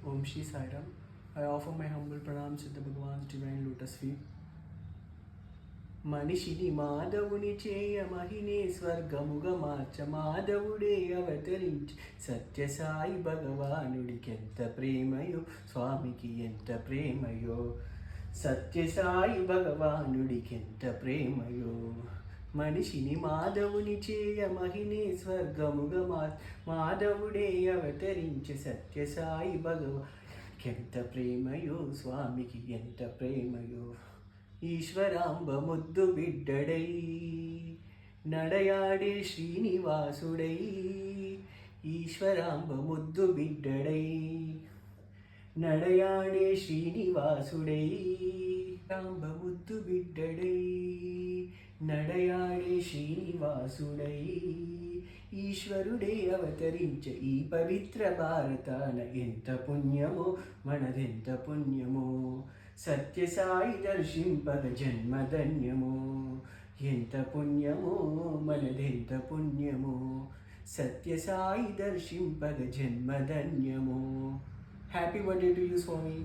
Om Shri Sai Ram. I offer my humble pranams at the Bhagavan's divine lotus feet. మనిషిని మాధవుని చేయ మహినే స్వర్గముగ మార్చ మాధవుడే అవతరించి సత్యసాయి భగవానుడికి ఎంత ప్రేమయో స్వామికి ఎంత ప్రేమయో సత్యసాయి భగవానుడికి ఎంత ప్రేమయో మనిషిని మాధవుని చేయ మహినే స్వర్గముగ మాధవుడే అవతరించి సత్యసాయి భగవానికి ఎంత ప్రేమయో స్వామికి ఎంత ప్రేమయో ఈశ్వరాంబ ముద్దు బిడ్డడై నడయాడే శ్రీనివాసుడై ఈశ్వరాంబ ముద్దు బిడ్డడై నడయాడే శ్రీనివాసుడై రాంబ ముద్దు బిడ్డడై నడయాడే శ్రీనివాసుడై ఈశ్వరుడే అవతరించ ఈ పవిత్ర భారతాన ఎంత పుణ్యమో మనదెంత పుణ్యమో సత్యసాయి దర్శింపగ జన్మధన్యమో ఎంత పుణ్యమో మనదెంత పుణ్యమో సత్యసాయి దర్శింపగ జన్మధన్యమో happy birthday to you Swamy.